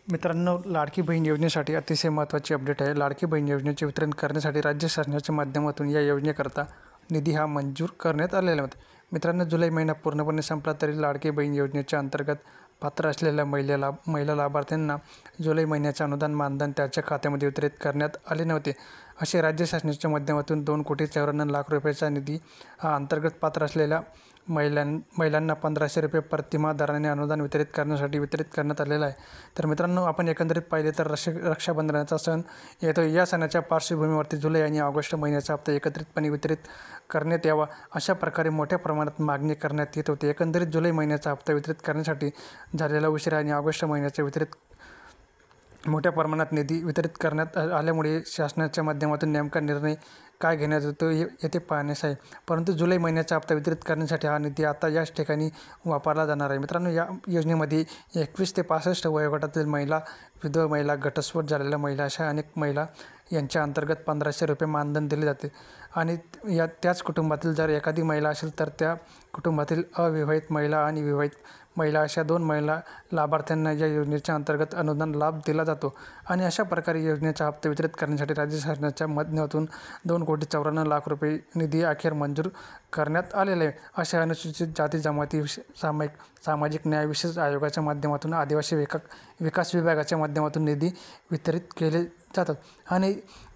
मित्रांनो, लाडकी बहीण योजनेसाठी अतिशय महत्त्वाची अपडेट आहे. लाडकी बहीण योजनेचे वितरण करण्यासाठी राज्य शासनाच्या माध्यमातून या योजनेकरता निधी हा मंजूर करण्यात आलेला होता. मित्रांनो, जुलै महिना पूर्णपणे संपला तरी लाडकी बहीण योजनेच्या अंतर्गत पात्र असलेल्या महिला लाभार्थ्यांना जुलै महिन्याचे अनुदान मानधन त्यांच्या खात्यामध्ये वितरित करण्यात आले नव्हते. असे राज्य शासनाच्या माध्यमातून 2,94,00,000 रुपयाचा निधी हा अंतर्गत पात्र असलेल्या महिलांना 1,500 रुपये प्रतिमाह दराने अनुदान वितरित करण्यात आलेलं आहे. तर मित्रांनो, आपण एकंदरीत पाहिले तर रक्षाबंधनाचा सण येतो. या सणाच्या पार्श्वभूमीवरती जुलै आणि ऑगस्ट महिन्याचा हप्ता एकत्रितपणे वितरित करण्यात यावा अशा प्रकारे मोठ्या प्रमाणात मागणी करण्यात येत होती. एकंदरीत जुलै महिन्याचा हप्ता वितरित करण्यासाठी झालेला उशीर आणि ऑगस्ट महिन्याचा मोठ्या प्रमाणात निधी वितरित करण्यात आल्यामुळे शासनाच्या माध्यमातून नेमका निर्णय काय घेण्यात येतो येथे पाहण्यास आहे. परंतु जुलै महिन्याचा हप्ता वितरित करण्यासाठी हा निधी आता याच ठिकाणी वापरला जाणार आहे. मित्रांनो, या योजनेमध्ये 21 ते 65 वयोगटातील महिला, विधवा महिला, घटस्फोट झालेल्या महिला अशा अनेक महिला यांच्या अंतर्गत 1,500 रुपये मानधन दिले जाते. आणि त्याच कुटुंबातील जर एखादी महिला असेल तर त्या कुटुंबातील अविवाहित महिला आणि विवाहित महिला अशा 2 महिला लाभार्थ्यांना या योजनेच्या अंतर्गत अनुदान लाभ दिला जातो. आणि अशा प्रकारे योजनेचा हप्ता वितरित करण्यासाठी राज्य शासनाच्या माध्यमातून 2,94,00,000 रुपये निधी अखेर मंजूर करण्यात आलेला आहे. अशा अनुसूचित जाती जमाती सामाजिक न्याय विशेष आयोगाच्या माध्यमातून आदिवासी विकास विभागाच्या माध्यमातून निधी वितरित केले जातात. आणि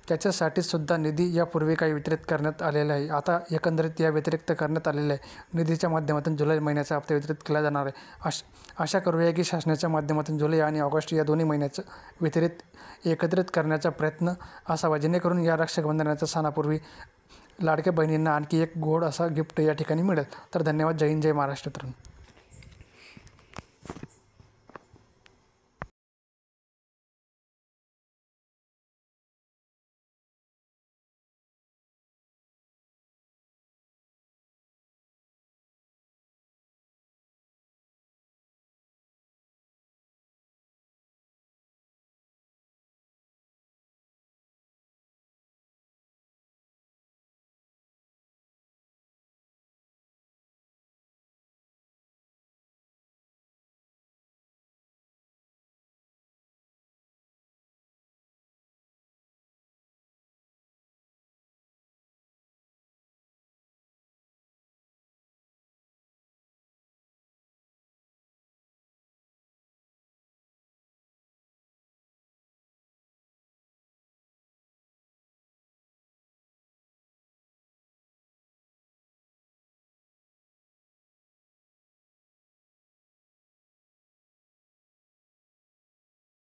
त्याच्यासाठी सुद्धा निधी यापूर्वी काही वितरित करण्यात आलेला आहे. आता एकंदरीत या व्यतिरिक्त करण्यात आलेल्या आहे निधीच्या माध्यमातून जुलै महिन्याचा हप्ता वितरित केला जाणार आहे. आशा करूया की शासनाच्या माध्यमातून जुलै आणि ऑगस्ट या दोन्ही महिन्याचं एकत्रित करण्याचा प्रयत्न असावा, जेणेकरून या रक्षाबंधनाच्या सणापूर्वी लाडक्या बहिणींना आणखी एक गोड असा गिफ्ट या ठिकाणी मिळेल. तर धन्यवाद. जय हिंद, जय महाराष्ट्र मित्रांनो.